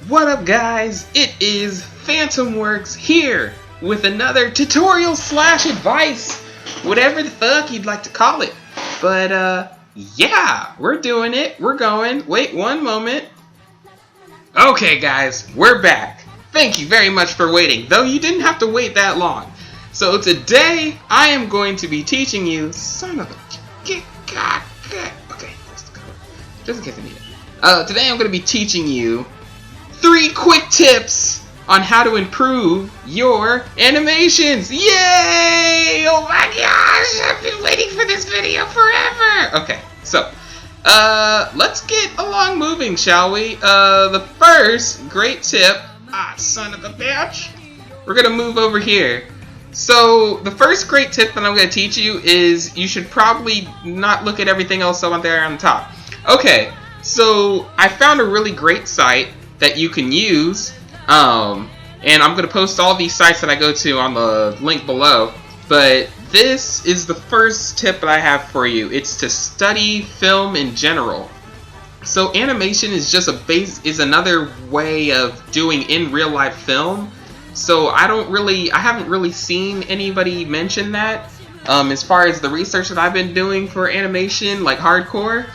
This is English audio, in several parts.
What up, guys? It is PhantomWorkz here with another tutorial slash advice, whatever the fuck you'd like to call it. But yeah, we're doing it. We're going. Wait one moment. Okay, guys, we're back. Thank you very much for waiting, though you didn't have to wait that long. So today I am going to be teaching you, son of a okay, just in case I need it. Today I'm going to be teaching you 3 quick tips on how to improve your animations. Yay! Oh my gosh, I've been waiting for this video forever. Okay, so let's get along moving, shall we? The first great tip, son of a bitch, we're gonna move over here. So the first great tip that I'm going to teach you is you should probably not look at everything else up there on the top. Okay, so I found a really great site that you can use, and I'm going to post all these sites that I go to on the link below, but this is the first tip that I have for you. It's to study film in general. So animation is just another way of doing in real life film. So I haven't really seen anybody mention that as far as the research that I've been doing for animation, like hardcore.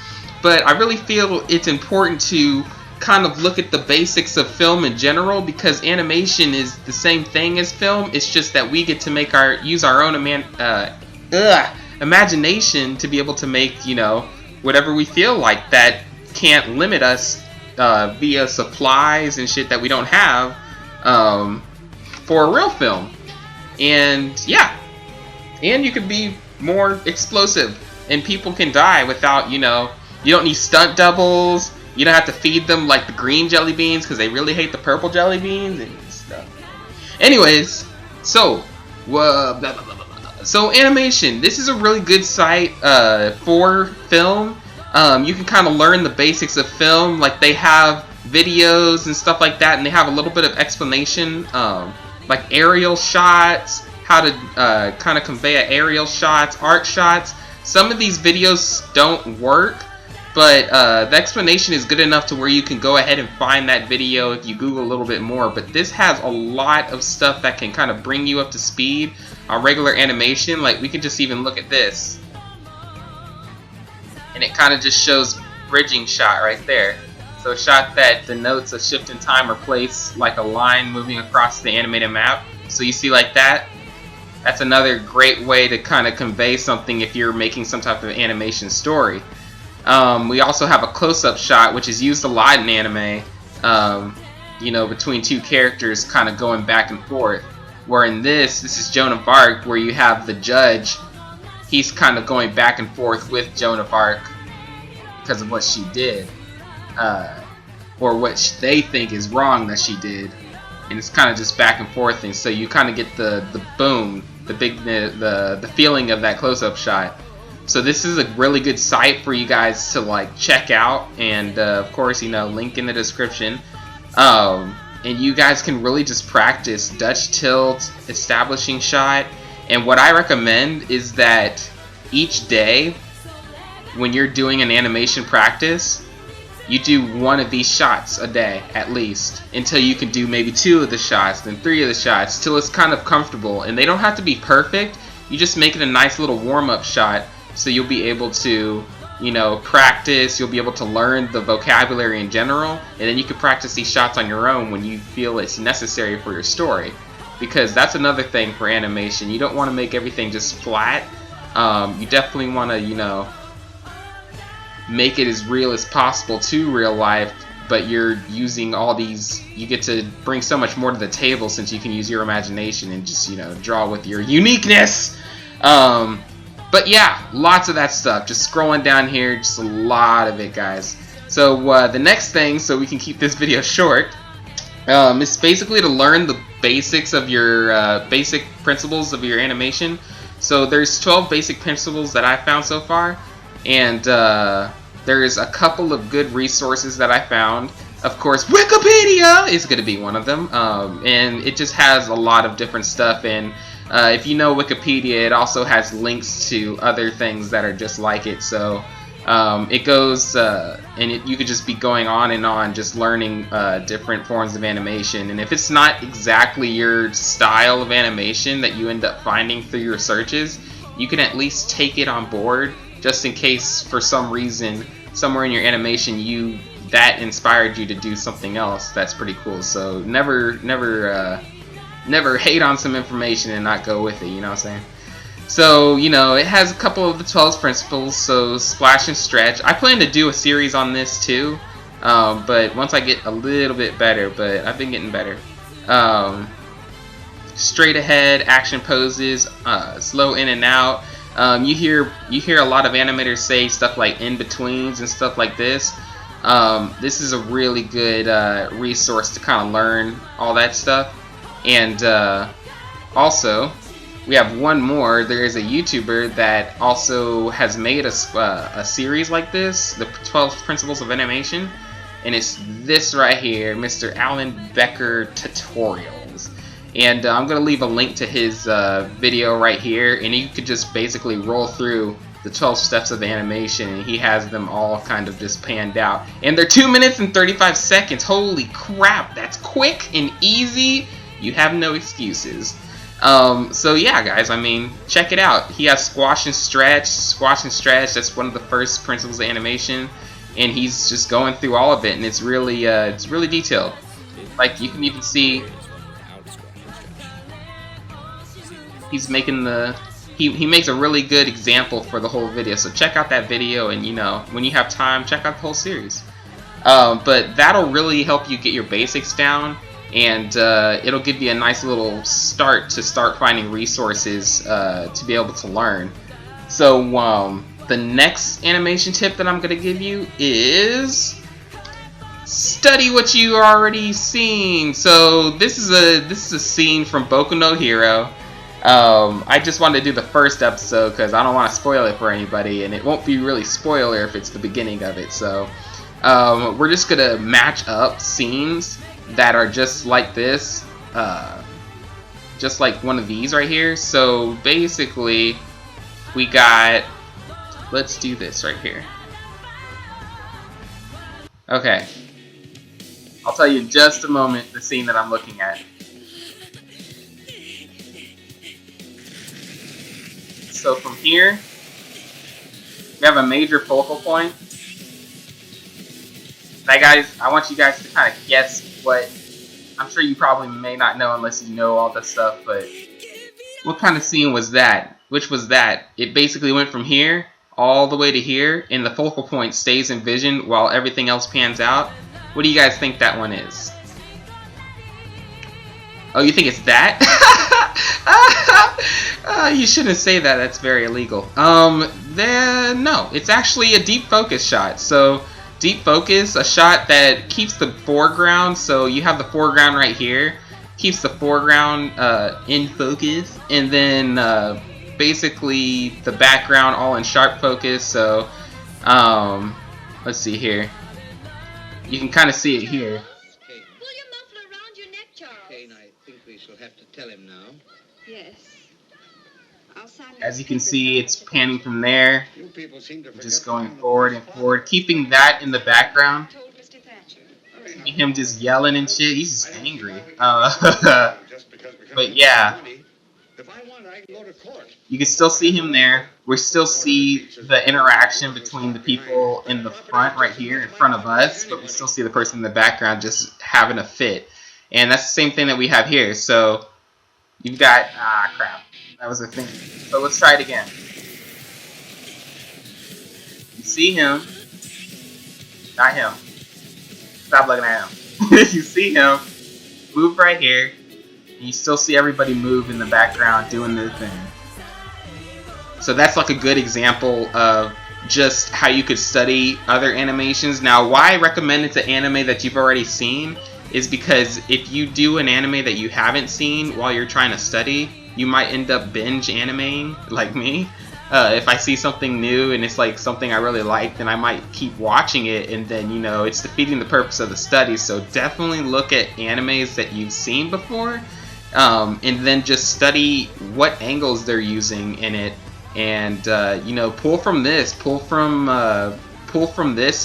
But I really feel it's important to kind of look at the basics of film in general, because animation is the same thing as film. It's just that we get to use our own imagination to be able to make, you know, whatever we feel like. That can't limit us via supplies and shit that we don't have. For a real film. And yeah, and you can be more explosive, and people can die without, you know, you don't need stunt doubles, you don't have to feed them like the green jelly beans because they really hate the purple jelly beans and stuff. Anyways, so animation, this is a really good site for film. You can kind of learn the basics of film, like they have videos and stuff like that, and they have a little bit of explanation, like aerial shots, how to kind of convey aerial shots, art shots. Some of these videos don't work, but the explanation is good enough to where you can go ahead and find that video if you Google a little bit more. But this has a lot of stuff that can kind of bring you up to speed on regular animation. Like we can just even look at this, and it kind of just shows bridging shot right there. So a shot that denotes a shift in time or place, like a line moving across the animated map. So you see like that? That's another great way to kind of convey something if you're making some type of animation story. We also have a close-up shot, which is used a lot in anime, you know, between 2 characters kind of going back and forth. Where in this is Joan of Arc, where you have the judge. He's kind of going back and forth with Joan of Arc because of what she did. Or what they think is wrong that she did, and it's kind of just back and forth, and so you kind of get the boom, the feeling of that close-up shot. So this is a really good site for you guys to like check out, and of course, you know, link in the description. And you guys can really just practice Dutch tilt, establishing shot, and what I recommend is that each day when you're doing an animation practice, you do 1 of these shots a day at least, until you can do maybe 2 of the shots, then 3 of the shots, till it's kind of comfortable. And they don't have to be perfect, you just make it a nice little warm-up shot, so you'll be able to, you know, practice, you'll be able to learn the vocabulary in general, and then you can practice these shots on your own when you feel it's necessary for your story. Because that's another thing for animation, you don't want to make everything just flat. You definitely want to, you know, make it as real as possible to real life, but you're using all these, you get to bring so much more to the table since you can use your imagination and just, you know, draw with your uniqueness. But yeah, lots of that stuff. Just scrolling down here, just a lot of it, guys. So the next thing, so we can keep this video short, is basically to learn the basics of your basic principles of your animation. So there's 12 basic principles that I found so far. And there's a couple of good resources that I found. Of course, Wikipedia is going to be one of them. And it just has a lot of different stuff. And if you know Wikipedia, it also has links to other things that are just like it. So It goes, you could just be going on and on, just learning different forms of animation. And if it's not exactly your style of animation that you end up finding through your searches, you can at least take it on board, just in case for some reason somewhere in your animation that inspired you to do something else. That's pretty cool. So never hate on some information and not go with it. You know what I'm saying? So, it has a couple of the 12 principles, so splash and stretch. I plan to do a series on this too, but once I get a little bit better, but I've been getting better. Straight ahead, action poses, slow in and out. You hear a lot of animators say stuff like in-betweens and stuff like this. This is a really good resource to kind of learn all that stuff. And also, we have one more. There is a YouTuber that also has made a series like this, the 12 Principles of Animation, and it's this right here, Mr. Alan Becker Tutorials. And I'm going to leave a link to his video right here, and you could just basically roll through the 12 steps of animation, and he has them all kind of just panned out. And they're 2 minutes and 35 seconds. Holy crap, that's quick and easy. You have no excuses. So yeah, guys, I mean, check it out. He has squash and stretch. Squash and stretch, that's one of the first principles of animation, and he's just going through all of it, and it's really detailed. Like, you can even see he's making he makes a really good example for the whole video. So check out that video, and when you have time, check out the whole series. But that'll really help you get your basics down. And it'll give you a nice little start finding resources to be able to learn. So the next animation tip that I'm going to give you is study what you already seen. So this is a scene from Boku-no-Hero. I just wanted to do the first episode because I don't want to spoil it for anybody, and it won't be really spoiler if it's the beginning of it. So we're just going to match up scenes that are just like this, just like one of these right here. So basically, we got, let's do this right here. Okay, I'll tell you in just a moment the scene that I'm looking at. So from here, we have a major focal point. Now guys, I want you guys to kind of guess what, I'm sure you probably may not know unless you know all this stuff, but what kind of scene was that? Which was that? It basically went from here all the way to here, and the focal point stays in vision while everything else pans out. What do you guys think that one is? Oh, you think it's that? You shouldn't say that, that's very illegal. No, it's actually a deep focus shot. So deep focus, a shot that keeps the foreground, so you have the foreground right here, keeps the foreground in focus, and then basically the background all in sharp focus. So let's see here, you can kind of see it here. Pull your muffler around your neck, Charles. Kane, I think we shall have to tell him now. Yes. As you can see, it's panning from there, just going forward and forward, keeping that in the background. See him just yelling and shit. He's just angry. But yeah, you can still see him there. We still see the interaction between the people in the front right here in front of us, but we still see the person in the background just having a fit. And that's the same thing that we have here. So you've got, crap. That was a thing. So let's try it again. You see him. Not him. Stop looking at him. You see him move right here. And you still see everybody move in the background doing their thing. So that's like a good example of just how you could study other animations. Now, why I recommend it's an anime that you've already seen is because if you do an anime that you haven't seen while you're trying to study, you might end up binge animating like me. If I see something new and it's like something I really like, then I might keep watching it, and then it's defeating the purpose of the study. So definitely look at animes that you've seen before, and then just study what angles they're using in it, and you know, pull from this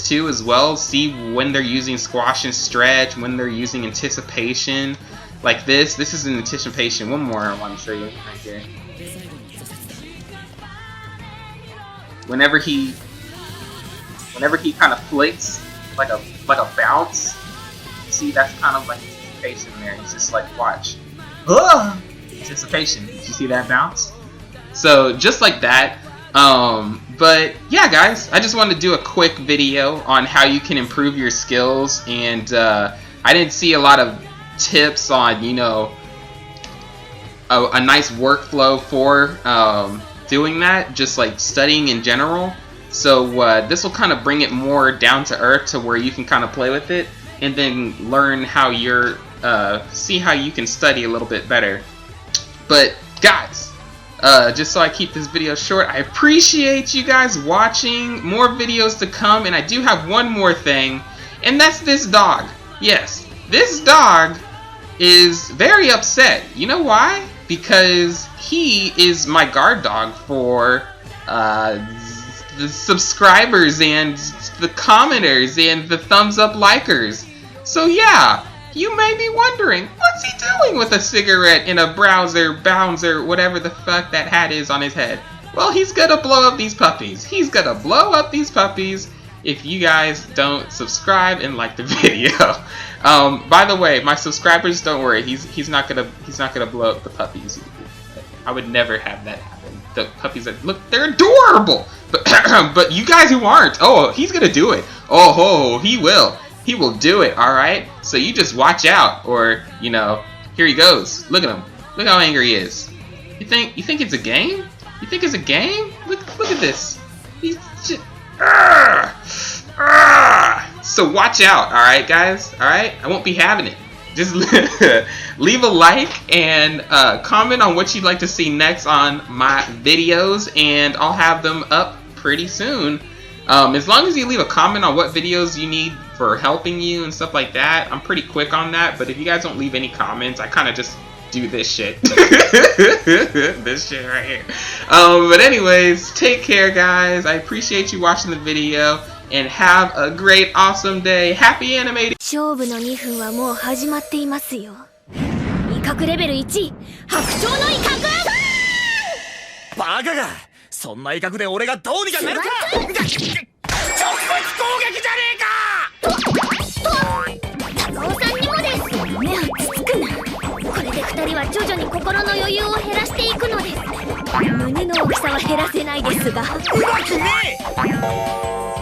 too as well. See when they're using squash and stretch, when they're using anticipation. Like this is an anticipation. One more I want to show you right here. Whenever he kind of flicks like a bounce, see, that's kind of like anticipation there. It's just like, watch, anticipation. Did you see that bounce? So just like that. But yeah, guys, I just wanted to do a quick video on how you can improve your skills, and I didn't see a lot of tips on, you know, a nice workflow for doing that, just like studying in general. So this will kind of bring it more down to earth to where you can kind of play with it and then learn how you're see how you can study a little bit better. But guys, just so I keep this video short, I appreciate you guys watching. More videos to come, and I do have one more thing, and that's this dog. Yes, this dog is very upset. You know why? Because he is my guard dog for the subscribers and the commenters and the thumbs up likers. So yeah, you may be wondering, what's he doing with a cigarette in a bouncer, whatever the fuck that hat is on his head? Well, he's gonna blow up these puppies. He's gonna blow up these puppies if you guys don't subscribe and like the video. By the way, my subscribers, don't worry, he's not gonna blow up the puppies. I would never have that happen. The puppies that look, they're adorable. But but you guys who aren't, oh, he's gonna do it. Oh, he will. He will do it. All right. So you just watch out, or you know, here he goes. Look at him. Look how angry he is. You think it's a game? You think it's a game? Look at this. He's just, so watch out. All right, guys. All right. I won't be having it. Just leave a like and comment on what you'd like to see next on my videos, and I'll have them up pretty soon. As long as you leave a comment on what videos you need for helping you and stuff like that, I'm pretty quick on that. But if you guys don't leave any comments, I kind of just do this shit. This shit right here. But anyways, take care, guys. I appreciate you watching the video, and have a great, awesome day. Happy animating. 勝負の2分はもう始まっていますよ。威嚇レベル1、白鳥の威嚇！バカが、そんな威嚇で俺がどうにかなるか！直撃攻撃じゃねえか！高尾さんにもです。目をつつくな。これで2人は徐々に心の余裕を減らしていくのです。胸の大きさは減らせないですが。うまくねえ！